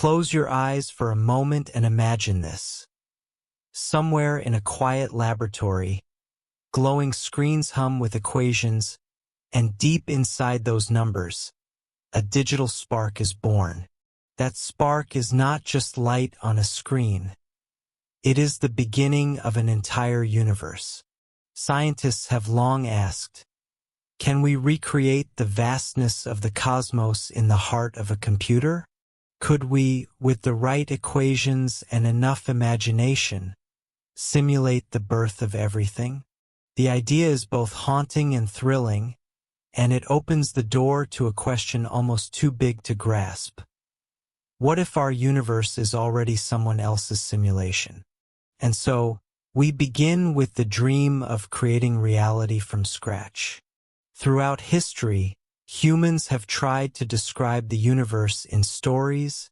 Close your eyes for a moment and imagine this. Somewhere in a quiet laboratory, glowing screens hum with equations, and deep inside those numbers, a digital spark is born. That spark is not just light on a screen. It is the beginning of an entire universe. Scientists have long asked, can we recreate the vastness of the cosmos in the heart of a computer? Could we, with the right equations and enough imagination, simulate the birth of everything? The idea is both haunting and thrilling, and it opens the door to a question almost too big to grasp. What if our universe is already someone else's simulation? And so, we begin with the dream of creating reality from scratch. Throughout history, humans have tried to describe the universe in stories,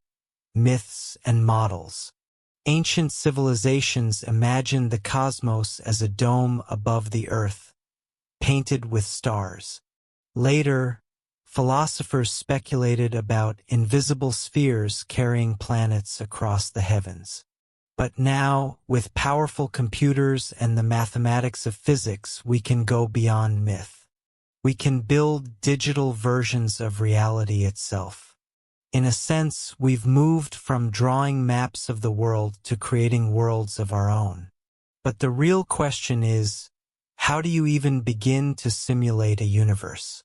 myths, and models. Ancient civilizations imagined the cosmos as a dome above the earth, painted with stars. Later, philosophers speculated about invisible spheres carrying planets across the heavens. But now, with powerful computers and the mathematics of physics, we can go beyond myth. We can build digital versions of reality itself. In a sense, we've moved from drawing maps of the world to creating worlds of our own. But the real question is, how do you even begin to simulate a universe?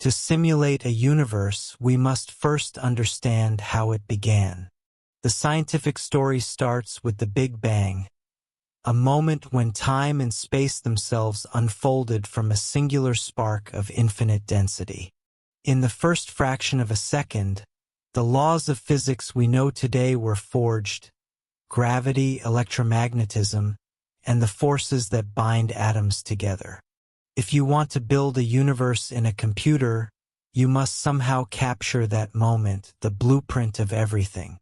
To simulate a universe, we must first understand how it began. The scientific story starts with the Big Bang, a moment when time and space themselves unfolded from a singular spark of infinite density. In the first fraction of a second, the laws of physics we know today were forged: gravity, electromagnetism, and the forces that bind atoms together. If you want to build a universe in a computer, you must somehow capture that moment, the blueprint of everything.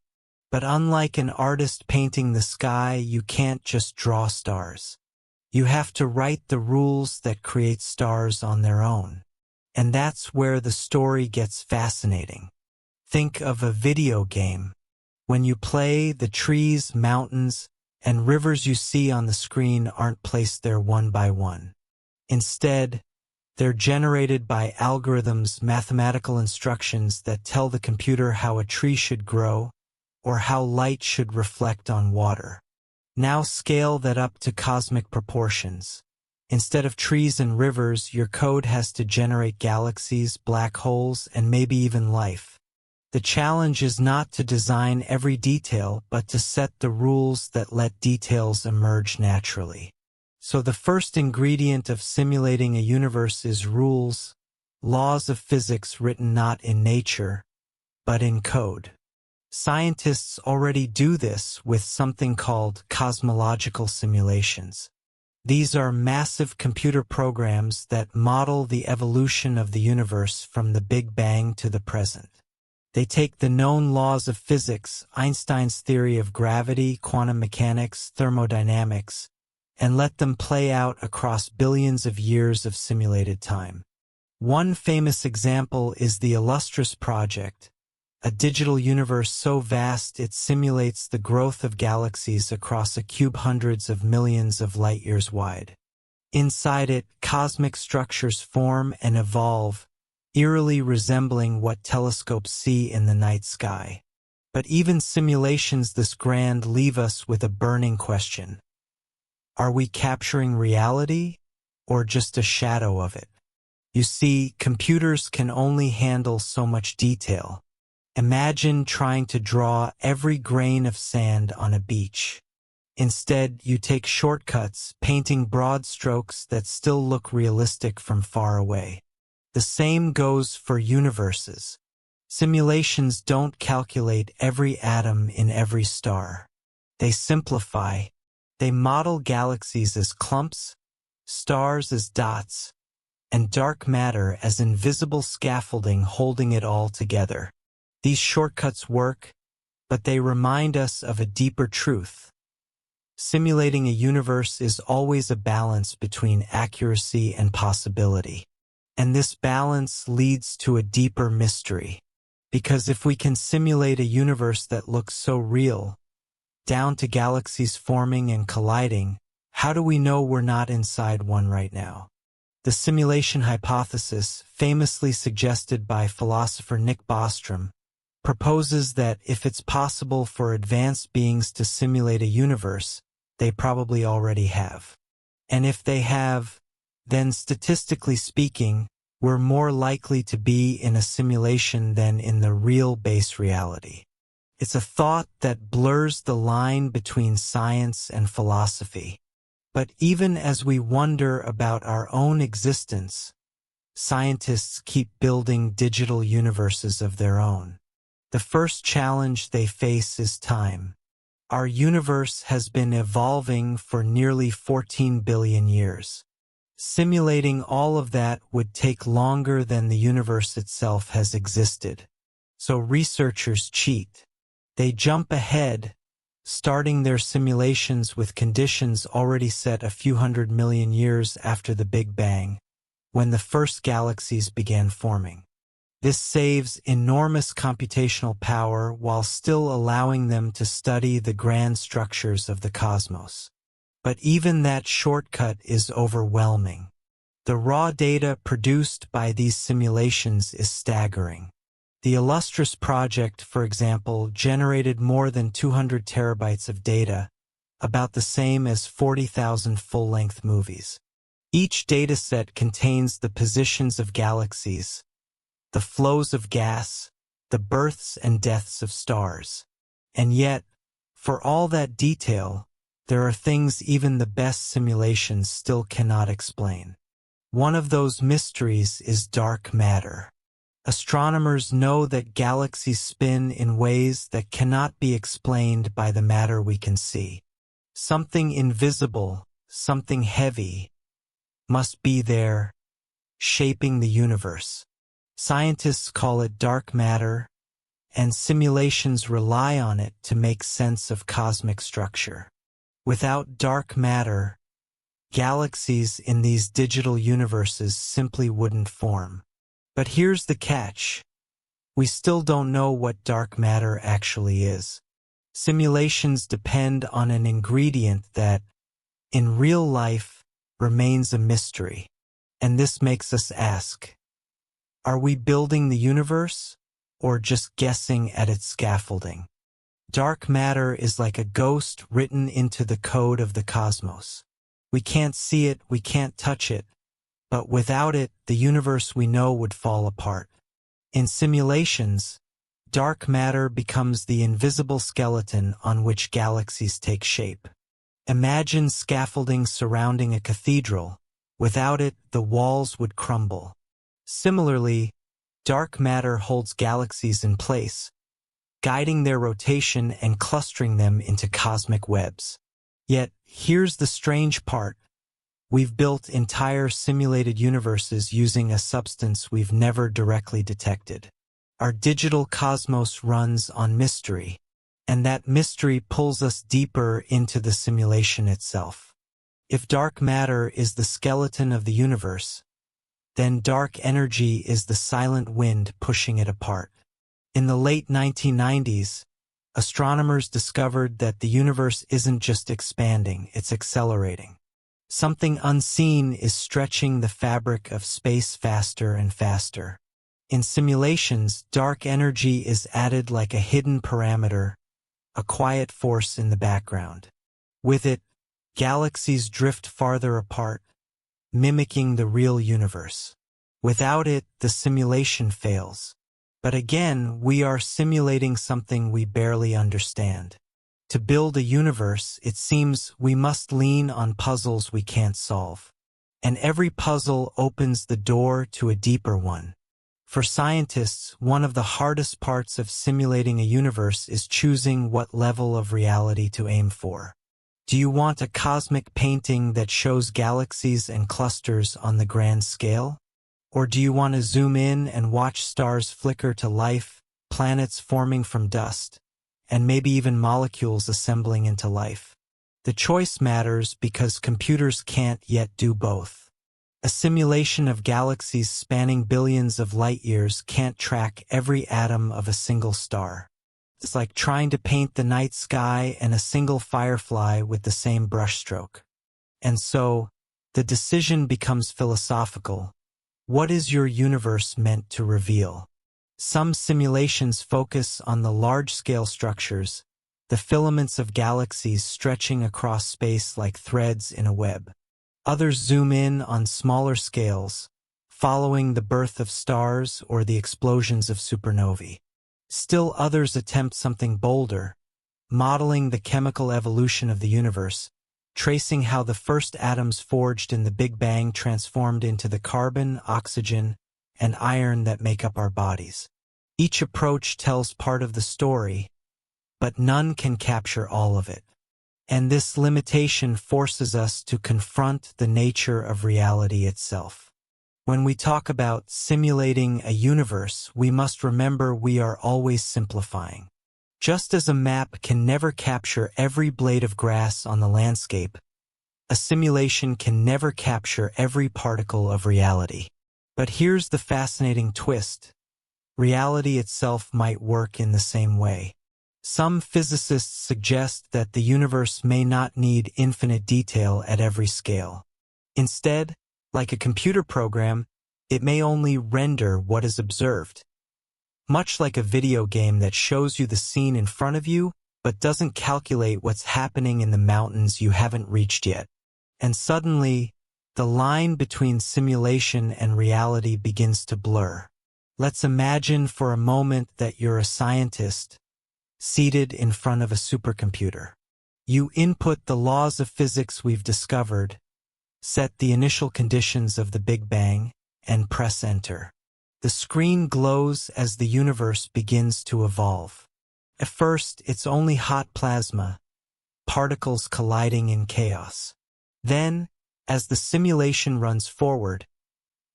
But unlike an artist painting the sky, you can't just draw stars. You have to write the rules that create stars on their own. And that's where the story gets fascinating. Think of a video game. When you play, the trees, mountains, and rivers you see on the screen aren't placed there one by one. Instead, they're generated by algorithms, mathematical instructions that tell the computer how a tree should grow, or how light should reflect on water. Now scale that up to cosmic proportions. Instead of trees and rivers, your code has to generate galaxies, black holes, and maybe even life. The challenge is not to design every detail, but to set the rules that let details emerge naturally. So the first ingredient of simulating a universe is rules, laws of physics written not in nature, but in code. Scientists already do this with something called cosmological simulations. These are massive computer programs that model the evolution of the universe from the Big Bang to the present. They take the known laws of physics, Einstein's theory of gravity, quantum mechanics, thermodynamics, and let them play out across billions of years of simulated time. One famous example is the Illustris project, a digital universe so vast it simulates the growth of galaxies across a cube hundreds of millions of light-years wide. Inside it, cosmic structures form and evolve, eerily resembling what telescopes see in the night sky. But even simulations this grand leave us with a burning question. Are we capturing reality, or just a shadow of it? You see, computers can only handle so much detail. Imagine trying to draw every grain of sand on a beach. Instead, you take shortcuts, painting broad strokes that still look realistic from far away. The same goes for universes. Simulations don't calculate every atom in every star. They simplify. They model galaxies as clumps, stars as dots, and dark matter as invisible scaffolding holding it all together. These shortcuts work, but they remind us of a deeper truth. Simulating a universe is always a balance between accuracy and possibility. And this balance leads to a deeper mystery. Because if we can simulate a universe that looks so real, down to galaxies forming and colliding, how do we know we're not inside one right now? The simulation hypothesis, famously suggested by philosopher Nick Bostrom, proposes that if it's possible for advanced beings to simulate a universe, they probably already have. And if they have, then statistically speaking, we're more likely to be in a simulation than in the real base reality. It's a thought that blurs the line between science and philosophy. But even as we wonder about our own existence, scientists keep building digital universes of their own. The first challenge they face is time. Our universe has been evolving for nearly 14 billion years. Simulating all of that would take longer than the universe itself has existed. So researchers cheat. They jump ahead, starting their simulations with conditions already set a few 100 million years after the Big Bang, when the first galaxies began forming. This saves enormous computational power while still allowing them to study the grand structures of the cosmos. But even that shortcut is overwhelming. The raw data produced by these simulations is staggering. The Illustris project, for example, generated more than 200 terabytes of data, about the same as 40,000 full-length movies. Each dataset contains the positions of galaxies, the flows of gas, the births and deaths of stars. And yet, for all that detail, there are things even the best simulations still cannot explain. One of those mysteries is dark matter. Astronomers know that galaxies spin in ways that cannot be explained by the matter we can see. Something invisible, something heavy, must be there, shaping the universe. Scientists call it dark matter, and simulations rely on it to make sense of cosmic structure. Without dark matter, galaxies in these digital universes simply wouldn't form. But here's the catch. We still don't know what dark matter actually is. Simulations depend on an ingredient that, in real life, remains a mystery. And this makes us ask, are we building the universe, or just guessing at its scaffolding? Dark matter is like a ghost written into the code of the cosmos. We can't see it, we can't touch it, but without it, the universe we know would fall apart. In simulations, dark matter becomes the invisible skeleton on which galaxies take shape. Imagine scaffolding surrounding a cathedral. Without it, the walls would crumble. Similarly, dark matter holds galaxies in place, guiding their rotation and clustering them into cosmic webs. Yet, here's the strange part. We've built entire simulated universes using a substance we've never directly detected. Our digital cosmos runs on mystery, and that mystery pulls us deeper into the simulation itself. If dark matter is the skeleton of the universe, then dark energy is the silent wind pushing it apart. In the late 1990s, astronomers discovered that the universe isn't just expanding, it's accelerating. Something unseen is stretching the fabric of space faster and faster. In simulations, dark energy is added like a hidden parameter, a quiet force in the background. With it, galaxies drift farther apart, mimicking the real universe. Without it, the simulation fails. But again, we are simulating something we barely understand. To build a universe, it seems we must lean on puzzles we can't solve. And every puzzle opens the door to a deeper one. For scientists, one of the hardest parts of simulating a universe is choosing what level of reality to aim for. Do you want a cosmic painting that shows galaxies and clusters on the grand scale? Or do you want to zoom in and watch stars flicker to life, planets forming from dust, and maybe even molecules assembling into life? The choice matters because computers can't yet do both. A simulation of galaxies spanning billions of light-years can't track every atom of a single star. It's like trying to paint the night sky and a single firefly with the same brushstroke. And so, the decision becomes philosophical. What is your universe meant to reveal? Some simulations focus on the large-scale structures, the filaments of galaxies stretching across space like threads in a web. Others zoom in on smaller scales, following the birth of stars or the explosions of supernovae. Still others attempt something bolder, modeling the chemical evolution of the universe, tracing how the first atoms forged in the Big Bang transformed into the carbon, oxygen, and iron that make up our bodies. Each approach tells part of the story, but none can capture all of it. And this limitation forces us to confront the nature of reality itself. When we talk about simulating a universe, we must remember we are always simplifying. Just as a map can never capture every blade of grass on the landscape, a simulation can never capture every particle of reality. But here's the fascinating twist. Reality itself might work in the same way. Some physicists suggest that the universe may not need infinite detail at every scale. Instead, like a computer program, it may only render what is observed. Much like a video game that shows you the scene in front of you, but doesn't calculate what's happening in the mountains you haven't reached yet. And suddenly, the line between simulation and reality begins to blur. Let's imagine for a moment that you're a scientist, seated in front of a supercomputer. You input the laws of physics we've discovered, set the initial conditions of the Big Bang, and press enter. The screen glows as the universe begins to evolve. At first, it's only hot plasma, particles colliding in chaos. Then, as the simulation runs forward,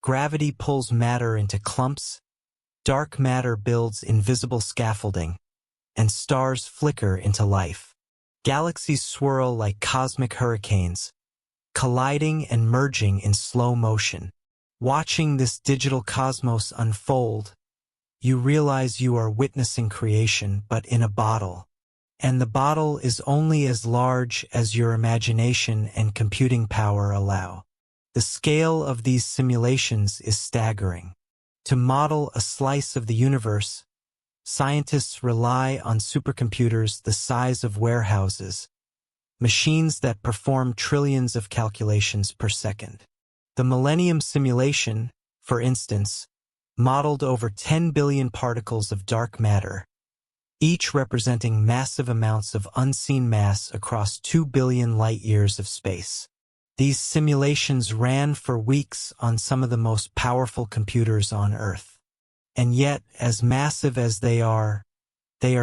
gravity pulls matter into clumps, dark matter builds invisible scaffolding, and stars flicker into life. Galaxies swirl like cosmic hurricanes, colliding and merging in slow motion. Watching this digital cosmos unfold, you realize you are witnessing creation, but in a bottle. And the bottle is only as large as your imagination and computing power allow. The scale of these simulations is staggering. To model a slice of the universe, scientists rely on supercomputers the size of warehouses, machines that perform trillions of calculations per second. The Millennium simulation, for instance, modeled over 10 billion particles of dark matter, each representing massive amounts of unseen mass across 2 billion light-years of space. These simulations ran for weeks on some of the most powerful computers on Earth. And yet, as massive as they are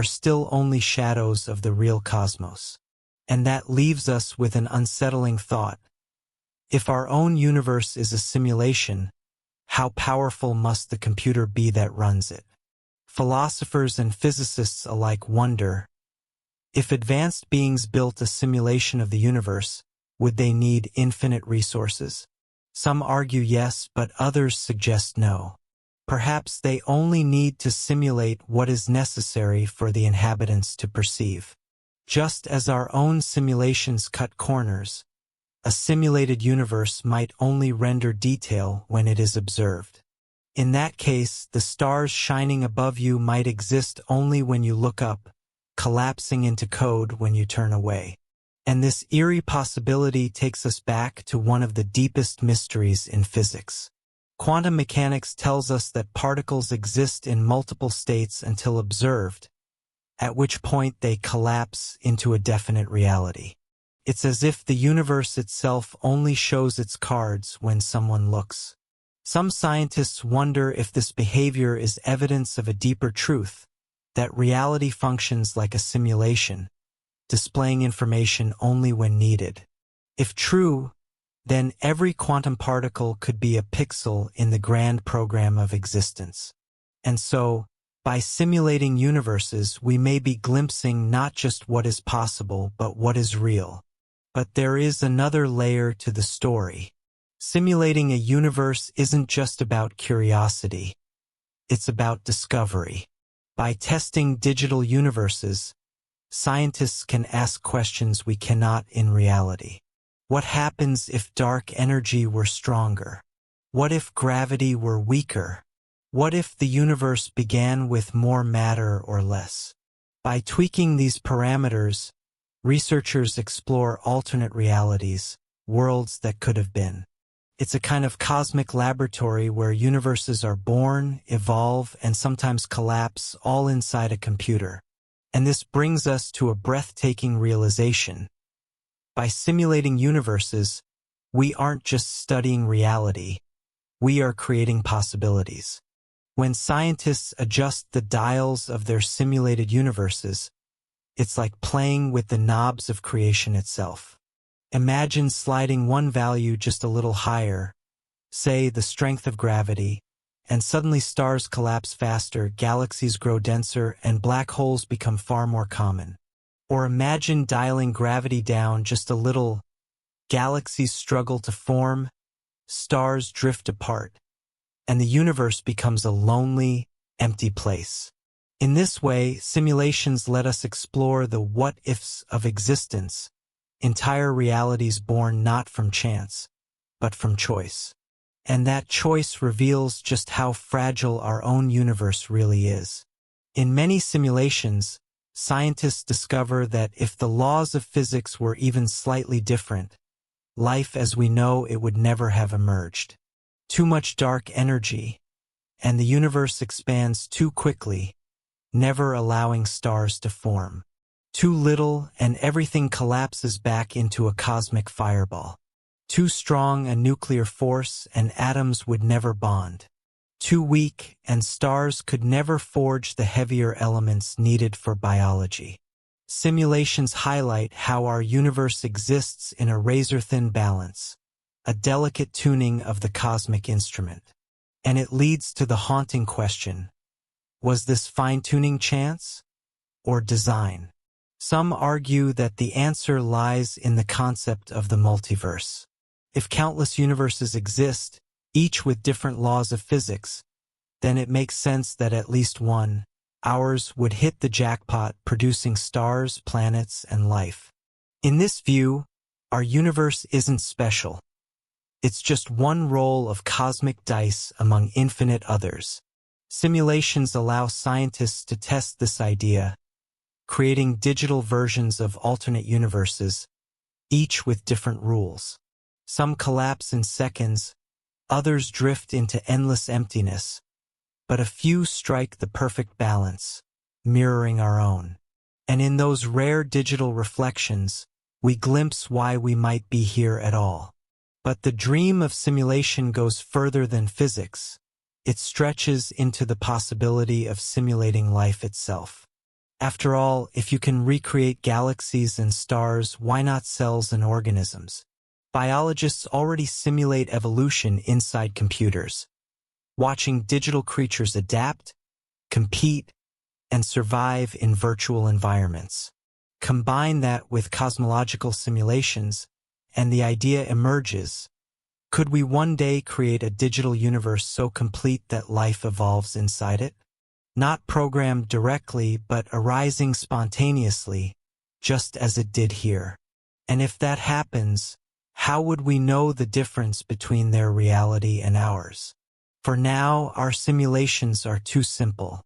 still only shadows of the real cosmos. And that leaves us with an unsettling thought. If our own universe is a simulation, how powerful must the computer be that runs it? Philosophers and physicists alike wonder, if advanced beings built a simulation of the universe, would they need infinite resources? Some argue yes, but others suggest no. Perhaps they only need to simulate what is necessary for the inhabitants to perceive. Just as our own simulations cut corners, a simulated universe might only render detail when it is observed. In that case, the stars shining above you might exist only when you look up, collapsing into code when you turn away. And this eerie possibility takes us back to one of the deepest mysteries in physics. Quantum mechanics tells us that particles exist in multiple states until observed, at which point they collapse into a definite reality. It's as if the universe itself only shows its cards when someone looks. Some scientists wonder if this behavior is evidence of a deeper truth, that reality functions like a simulation, displaying information only when needed. If true, then every quantum particle could be a pixel in the grand program of existence. And so, by simulating universes, we may be glimpsing not just what is possible, but what is real. But there is another layer to the story. Simulating a universe isn't just about curiosity, it's about discovery. By testing digital universes, scientists can ask questions we cannot in reality. What happens if dark energy were stronger? What if gravity were weaker? What if the universe began with more matter or less? By tweaking these parameters, researchers explore alternate realities, worlds that could have been. It's a kind of cosmic laboratory where universes are born, evolve, and sometimes collapse all inside a computer. And this brings us to a breathtaking realization. By simulating universes, we aren't just studying reality, we are creating possibilities. When scientists adjust the dials of their simulated universes, it's like playing with the knobs of creation itself. Imagine sliding one value just a little higher, say the strength of gravity, and suddenly stars collapse faster, galaxies grow denser, and black holes become far more common. Or imagine dialing gravity down just a little, galaxies struggle to form, stars drift apart, and the universe becomes a lonely, empty place. In this way, simulations let us explore the what-ifs of existence, entire realities born not from chance, but from choice. And that choice reveals just how fragile our own universe really is. In many simulations, scientists discover that if the laws of physics were even slightly different, life as we know it would never have emerged. Too much dark energy, and the universe expands too quickly, never allowing stars to form. Too little, and everything collapses back into a cosmic fireball. Too strong a nuclear force, and atoms would never bond. Too weak, and stars could never forge the heavier elements needed for biology. Simulations highlight how our universe exists in a razor-thin balance, a delicate tuning of the cosmic instrument. And it leads to the haunting question: was this fine-tuning chance or design? Some argue that the answer lies in the concept of the multiverse. If countless universes exist, each with different laws of physics, then it makes sense that at least one, ours, would hit the jackpot, producing stars, planets, and life. In this view, our universe isn't special. It's just one roll of cosmic dice among infinite others. Simulations allow scientists to test this idea, creating digital versions of alternate universes, each with different rules. Some collapse in seconds, others drift into endless emptiness, but a few strike the perfect balance, mirroring our own. And in those rare digital reflections, we glimpse why we might be here at all. But the dream of simulation goes further than physics. It stretches into the possibility of simulating life itself. After all, if you can recreate galaxies and stars, why not cells and organisms? Biologists already simulate evolution inside computers, watching digital creatures adapt, compete, and survive in virtual environments. Combine that with cosmological simulations, and the idea emerges: could we one day create a digital universe so complete that life evolves inside it? Not programmed directly, but arising spontaneously, just as it did here. And if that happens, how would we know the difference between their reality and ours? For now, our simulations are too simple.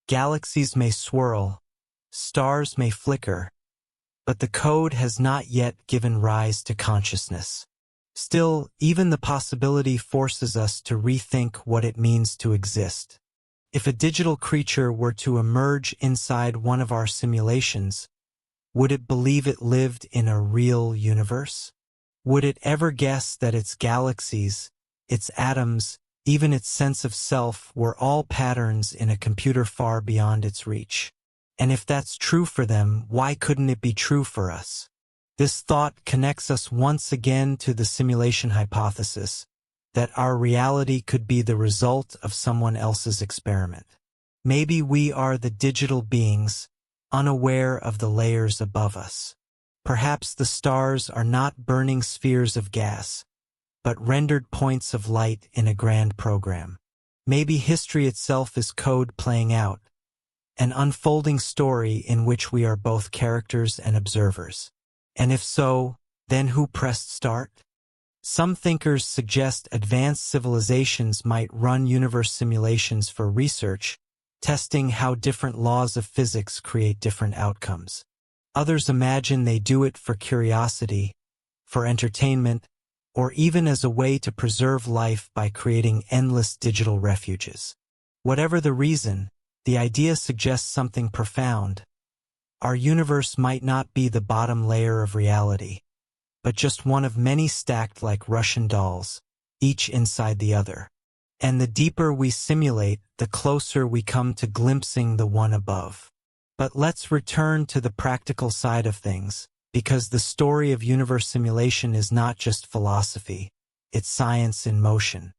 Galaxies may swirl, stars may flicker, but the code has not yet given rise to consciousness. Still, even the possibility forces us to rethink what it means to exist. If a digital creature were to emerge inside one of our simulations, would it believe it lived in a real universe? Would it ever guess that its galaxies, its atoms, even its sense of self were all patterns in a computer far beyond its reach? And if that's true for them, why couldn't it be true for us? This thought connects us once again to the simulation hypothesis, that our reality could be the result of someone else's experiment. Maybe we are the digital beings, unaware of the layers above us. Perhaps the stars are not burning spheres of gas, but rendered points of light in a grand program. Maybe history itself is code playing out, an unfolding story in which we are both characters and observers. And if so, then who pressed start? Some thinkers suggest advanced civilizations might run universe simulations for research, testing how different laws of physics create different outcomes. Others imagine they do it for curiosity, for entertainment, or even as a way to preserve life by creating endless digital refuges. Whatever the reason, the idea suggests something profound. Our universe might not be the bottom layer of reality, but just one of many stacked like Russian dolls, each inside the other. And the deeper we simulate, the closer we come to glimpsing the one above. But let's return to the practical side of things, because the story of universe simulation is not just philosophy, it's science in motion.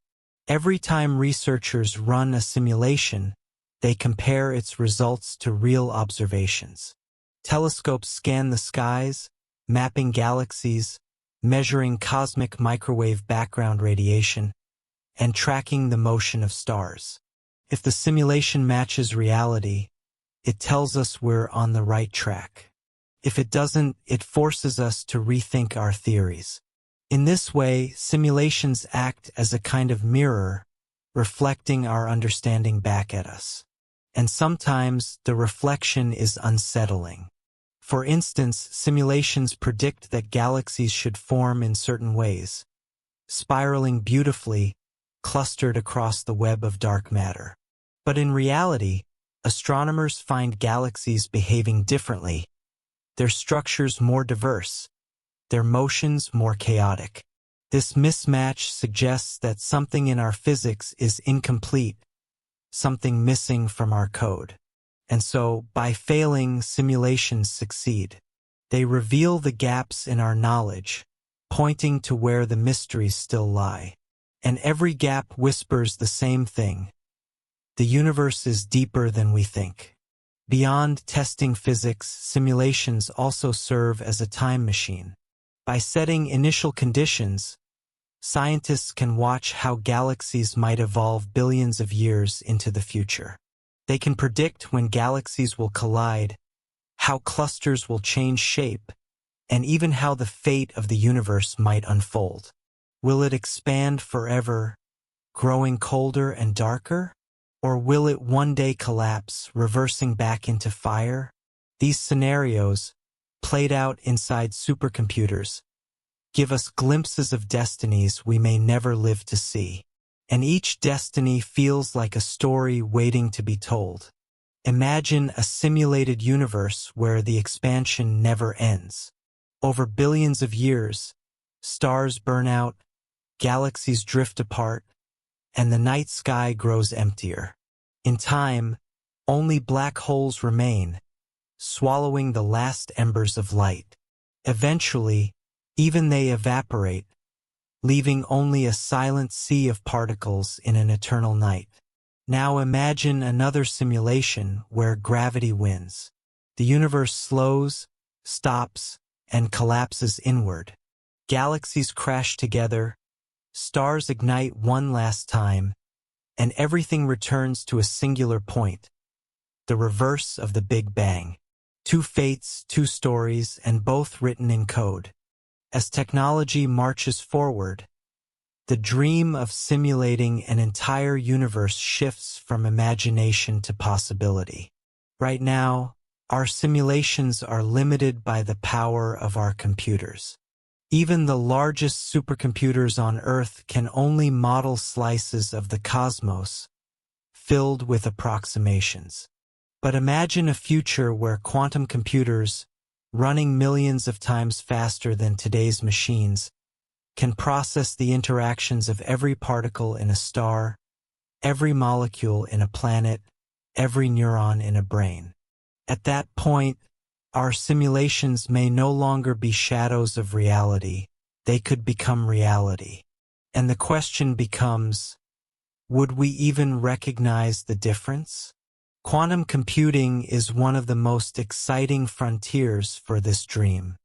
Every time researchers run a simulation, they compare its results to real observations. Telescopes scan the skies, mapping galaxies, measuring cosmic microwave background radiation, and tracking the motion of stars. If the simulation matches reality, it tells us we're on the right track. If it doesn't, it forces us to rethink our theories. In this way, simulations act as a kind of mirror, reflecting our understanding back at us. And sometimes the reflection is unsettling. For instance, simulations predict that galaxies should form in certain ways, spiraling beautifully, clustered across the web of dark matter. But in reality, astronomers find galaxies behaving differently, their structures more diverse, their motions more chaotic. This mismatch suggests that something in our physics is incomplete, something missing from our code. And so, by failing, simulations succeed. They reveal the gaps in our knowledge, pointing to where the mysteries still lie. And every gap whispers the same thing. The universe is deeper than we think. Beyond testing physics, simulations also serve as a time machine. By setting initial conditions, scientists can watch how galaxies might evolve billions of years into the future. They can predict when galaxies will collide, how clusters will change shape, and even how the fate of the universe might unfold. Will it expand forever, growing colder and darker? Or will it one day collapse, reversing back into fire? These scenarios, played out inside supercomputers, give us glimpses of destinies we may never live to see. And each destiny feels like a story waiting to be told. Imagine a simulated universe where the expansion never ends. Over billions of years, stars burn out, galaxies drift apart, and the night sky grows emptier. In time, only black holes remain, swallowing the last embers of light. Eventually, even they evaporate, leaving only a silent sea of particles in an eternal night. Now imagine another simulation where gravity wins. The universe slows, stops, and collapses inward. Galaxies crash together, stars ignite one last time, and everything returns to a singular point, the reverse of the Big Bang. Two fates, two stories, and both written in code. As technology marches forward, the dream of simulating an entire universe shifts from imagination to possibility. Right now, our simulations are limited by the power of our computers. Even the largest supercomputers on Earth can only model slices of the cosmos, filled with approximations. But imagine a future where quantum computers, running millions of times faster than today's machines, can process the interactions of every particle in a star, every molecule in a planet, every neuron in a brain. At that point, our simulations may no longer be shadows of reality, they could become reality. And the question becomes, would we even recognize the difference? Quantum computing is one of the most exciting frontiers for this dream.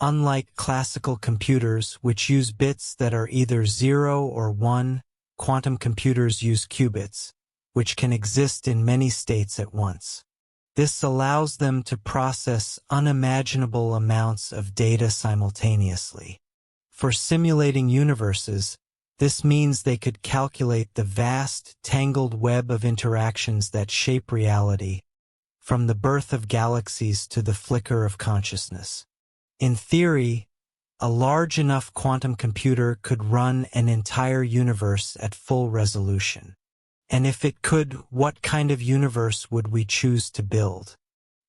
Unlike classical computers, which use bits that are either 0 or 1, quantum computers use qubits, which can exist in many states at once. This allows them to process unimaginable amounts of data simultaneously. For simulating universes, this means they could calculate the vast, tangled web of interactions that shape reality, from the birth of galaxies to the flicker of consciousness. In theory, a large enough quantum computer could run an entire universe at full resolution. And if it could, what kind of universe would we choose to build?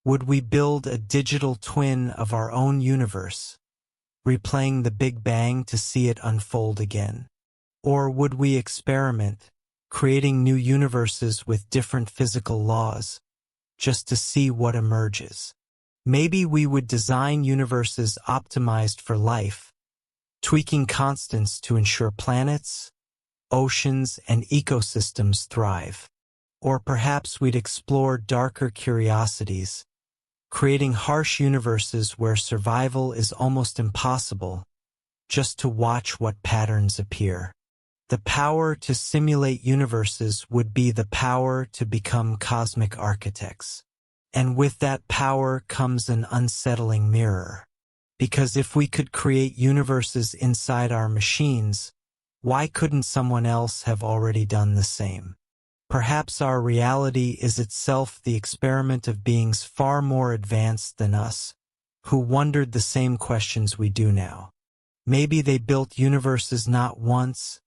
Would we build a digital twin of our own universe, replaying the Big Bang to see it unfold again? Or would we experiment, creating new universes with different physical laws, just to see what emerges? Maybe we would design universes optimized for life, tweaking constants to ensure planets, oceans, and ecosystems thrive. Or perhaps we'd explore darker curiosities, creating harsh universes where survival is almost impossible, just to watch what patterns appear. The power to simulate universes would be the power to become cosmic architects. And with that power comes an unsettling mirror. Because if we could create universes inside our machines, why couldn't someone else have already done the same? Perhaps our reality is itself the experiment of beings far more advanced than us, who wondered the same questions we do now. Maybe they built universes not once,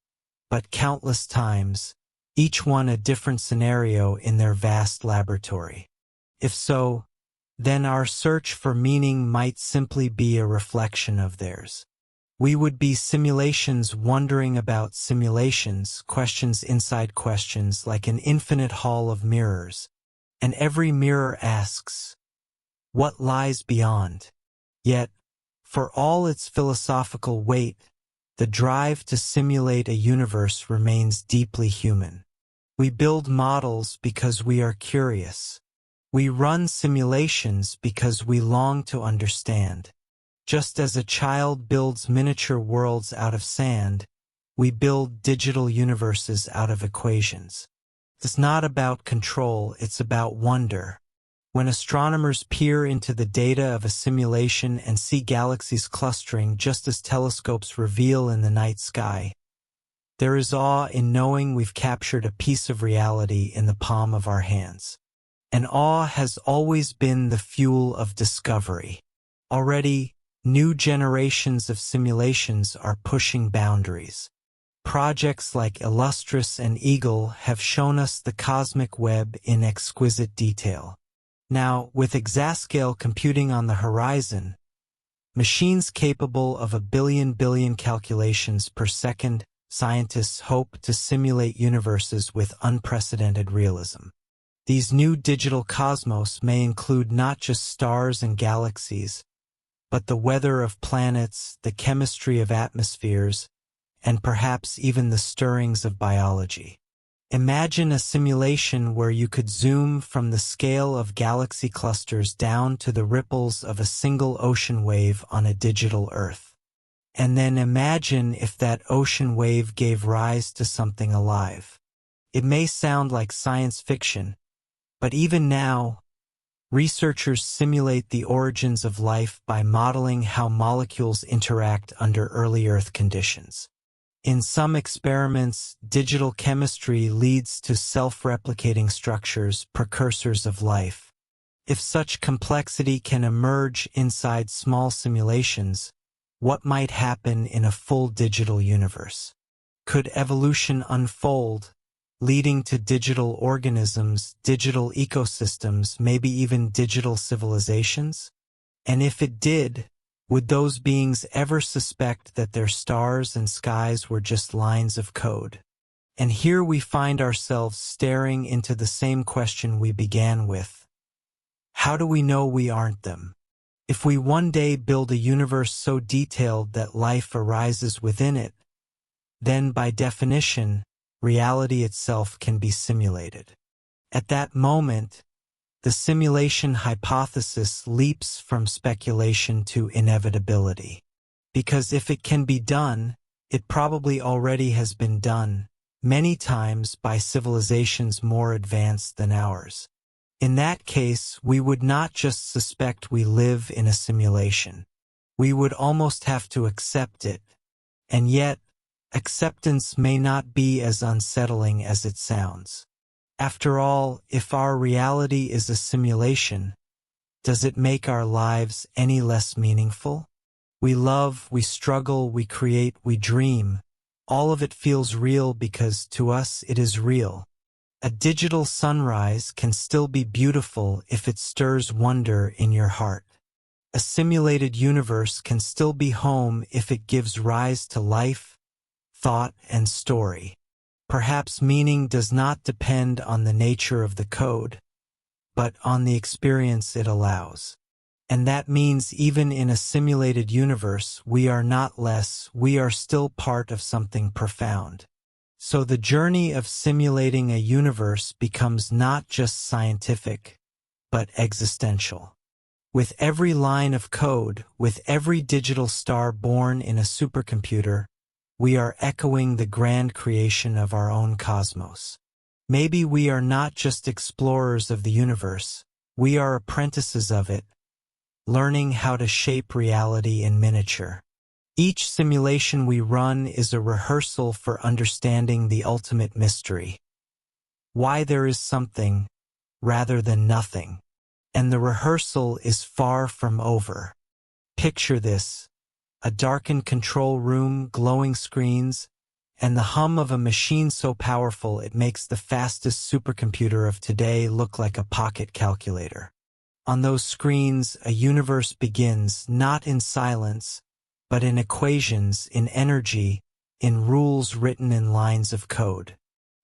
but countless times, each one a different scenario in their vast laboratory. If so, then our search for meaning might simply be a reflection of theirs. We would be simulations wondering about simulations, questions inside questions, like an infinite hall of mirrors. And every mirror asks, what lies beyond? Yet, for all its philosophical weight, the drive to simulate a universe remains deeply human. We build models because we are curious. We run simulations because we long to understand. Just as a child builds miniature worlds out of sand, we build digital universes out of equations. It's not about control, it's about wonder. When astronomers peer into the data of a simulation and see galaxies clustering just as telescopes reveal in the night sky, there is awe in knowing we've captured a piece of reality in the palm of our hands. And awe has always been the fuel of discovery. Already, new generations of simulations are pushing boundaries. Projects like Illustris and Eagle have shown us the cosmic web in exquisite detail. Now, with exascale computing on the horizon, machines capable of a billion calculations per second, scientists hope to simulate universes with unprecedented realism. These new digital cosmos may include not just stars and galaxies, but the weather of planets, the chemistry of atmospheres, and perhaps even the stirrings of biology. Imagine a simulation where you could zoom from the scale of galaxy clusters down to the ripples of a single ocean wave on a digital Earth. And then imagine if that ocean wave gave rise to something alive. It may sound like science fiction, but even now, researchers simulate the origins of life by modeling how molecules interact under early Earth conditions. In some experiments, digital chemistry leads to self-replicating structures, precursors of life. If such complexity can emerge inside small simulations, what might happen in a full digital universe? Could evolution unfold, leading to digital organisms, digital ecosystems, maybe even digital civilizations? And if it did, would those beings ever suspect that their stars and skies were just lines of code? And here we find ourselves staring into the same question we began with. How do we know we aren't them? If we one day build a universe so detailed that life arises within it, then by definition, reality itself can be simulated. At that moment, the simulation hypothesis leaps from speculation to inevitability. Because if it can be done, it probably already has been done, many times by civilizations more advanced than ours. In that case, we would not just suspect we live in a simulation. We would almost have to accept it. And yet, acceptance may not be as unsettling as it sounds. After all, if our reality is a simulation, does it make our lives any less meaningful? We love, we struggle, we create, we dream. All of it feels real because to us it is real. A digital sunrise can still be beautiful if it stirs wonder in your heart. A simulated universe can still be home if it gives rise to life, thought, and story. Perhaps meaning does not depend on the nature of the code, but on the experience it allows. And that means even in a simulated universe, we are not less, we are still part of something profound. So the journey of simulating a universe becomes not just scientific, but existential. With every line of code, with every digital star born in a supercomputer, we are echoing the grand creation of our own cosmos. Maybe we are not just explorers of the universe, we are apprentices of it, learning how to shape reality in miniature. Each simulation we run is a rehearsal for understanding the ultimate mystery. Why there is something, rather than nothing. And the rehearsal is far from over. Picture this: a darkened control room, glowing screens, and the hum of a machine so powerful it makes the fastest supercomputer of today look like a pocket calculator. On those screens, a universe begins, not in silence, but in equations, in energy, in rules written in lines of code.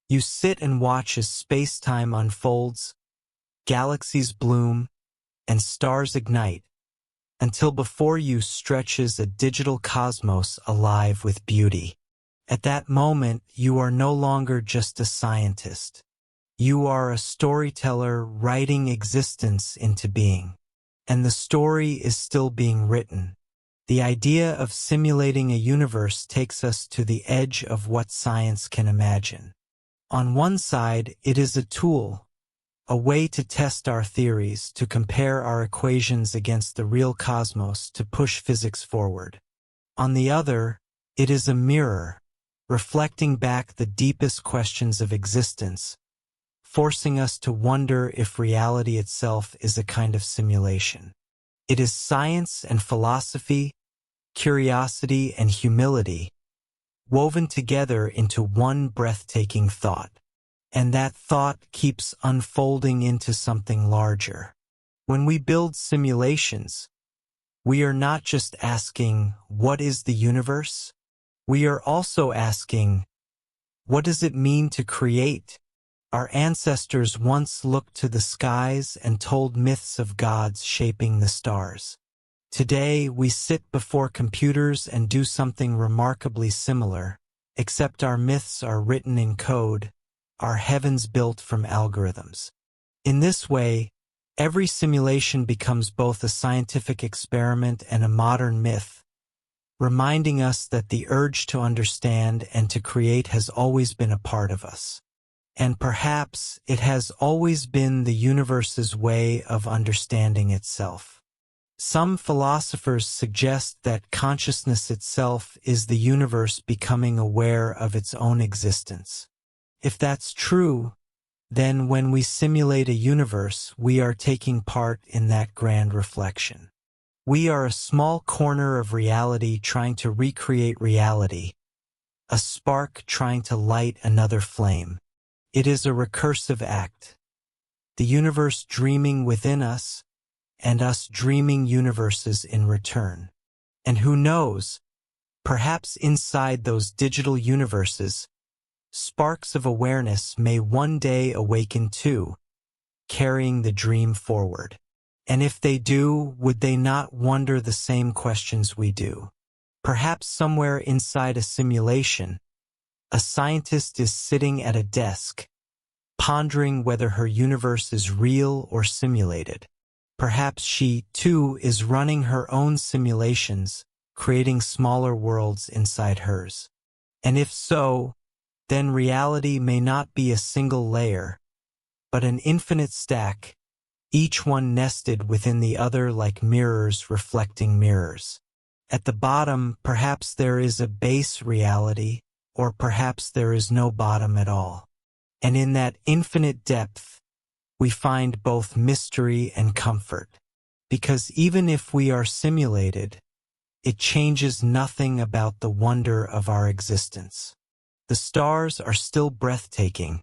You sit and watch as space-time unfolds, galaxies bloom, and stars ignite, until before you stretches a digital cosmos alive with beauty. At that moment, you are no longer just a scientist. You are a storyteller writing existence into being. And the story is still being written. The idea of simulating a universe takes us to the edge of what science can imagine. On one side, it is a tool, a way to test our theories, to compare our equations against the real cosmos, to push physics forward. On the other, it is a mirror, reflecting back the deepest questions of existence, forcing us to wonder if reality itself is a kind of simulation. It is science and philosophy, curiosity and humility, woven together into one breathtaking thought. And that thought keeps unfolding into something larger. When we build simulations, we are not just asking, what is the universe? We are also asking, what does it mean to create? Our ancestors once looked to the skies and told myths of gods shaping the stars. Today, we sit before computers and do something remarkably similar, except our myths are written in code, our heavens built from algorithms. In this way, every simulation becomes both a scientific experiment and a modern myth, reminding us that the urge to understand and to create has always been a part of us. And perhaps it has always been the universe's way of understanding itself. Some philosophers suggest that consciousness itself is the universe becoming aware of its own existence. If that's true, then when we simulate a universe, we are taking part in that grand reflection. We are a small corner of reality trying to recreate reality, a spark trying to light another flame. It is a recursive act, the universe dreaming within us, and us dreaming universes in return. And who knows, perhaps inside those digital universes, sparks of awareness may one day awaken too, carrying the dream forward. And if they do, would they not wonder the same questions we do? Perhaps somewhere inside a simulation, a scientist is sitting at a desk, pondering whether her universe is real or simulated. Perhaps she, too, is running her own simulations, creating smaller worlds inside hers. And if so, then reality may not be a single layer, but an infinite stack, each one nested within the other like mirrors reflecting mirrors. At the bottom, perhaps there is a base reality, or perhaps there is no bottom at all. And in that infinite depth, we find both mystery and comfort. Because even if we are simulated, it changes nothing about the wonder of our existence. The stars are still breathtaking,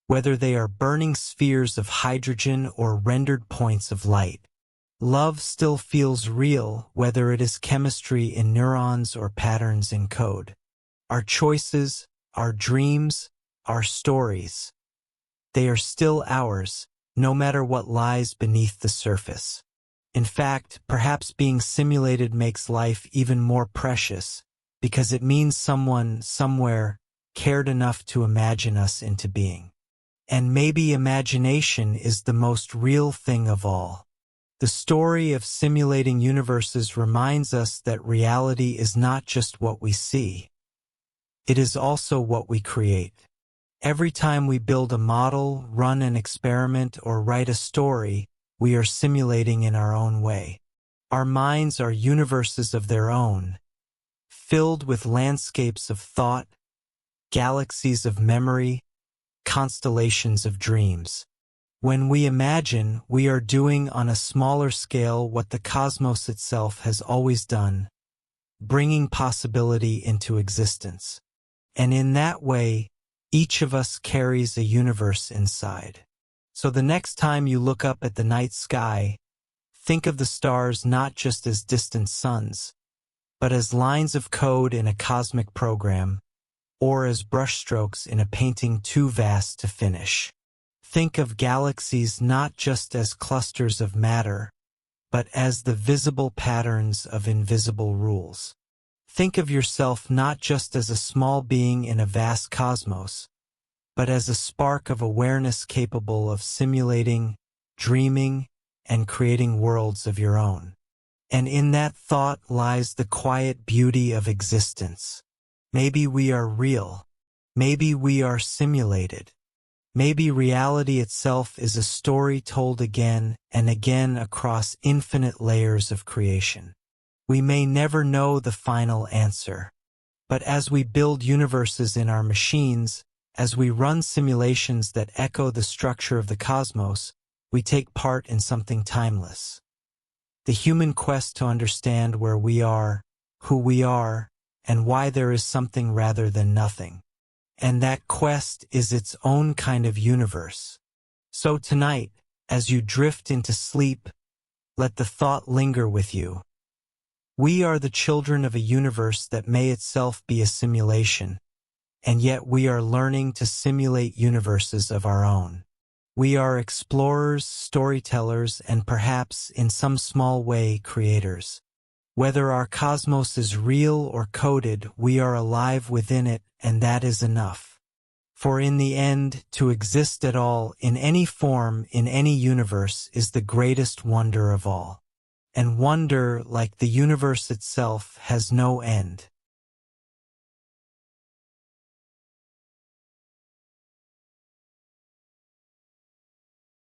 whether they are burning spheres of hydrogen or rendered points of light. Love still feels real, whether it is chemistry in neurons or patterns in code. Our choices, our dreams, our stories, they are still ours, no matter what lies beneath the surface. In fact, perhaps being simulated makes life even more precious, because it means someone, somewhere, cared enough to imagine us into being. And maybe imagination is the most real thing of all. The story of simulating universes reminds us that reality is not just what we see. It is also what we create. Every time we build a model, run an experiment, or write a story, we are simulating in our own way. Our minds are universes of their own, filled with landscapes of thought, galaxies of memory, constellations of dreams. When we imagine, we are doing on a smaller scale what the cosmos itself has always done, bringing possibility into existence. And in that way, each of us carries a universe inside. So the next time you look up at the night sky, think of the stars not just as distant suns, but as lines of code in a cosmic program, or as brushstrokes in a painting too vast to finish. Think of galaxies not just as clusters of matter, but as the visible patterns of invisible rules. Think of yourself not just as a small being in a vast cosmos, but as a spark of awareness capable of simulating, dreaming, and creating worlds of your own. And in that thought lies the quiet beauty of existence. Maybe we are real. Maybe we are simulated. Maybe reality itself is a story told again and again across infinite layers of creation. We may never know the final answer, but as we build universes in our machines, as we run simulations that echo the structure of the cosmos, we take part in something timeless. The human quest to understand where we are, who we are, and why there is something rather than nothing. And that quest is its own kind of universe. So tonight, as you drift into sleep, let the thought linger with you. We are the children of a universe that may itself be a simulation, and yet we are learning to simulate universes of our own. We are explorers, storytellers, and perhaps, in some small way, creators. Whether our cosmos is real or coded, we are alive within it, and that is enough. For in the end, to exist at all, in any form, in any universe, is the greatest wonder of all. And wonder, like the universe itself, has no end.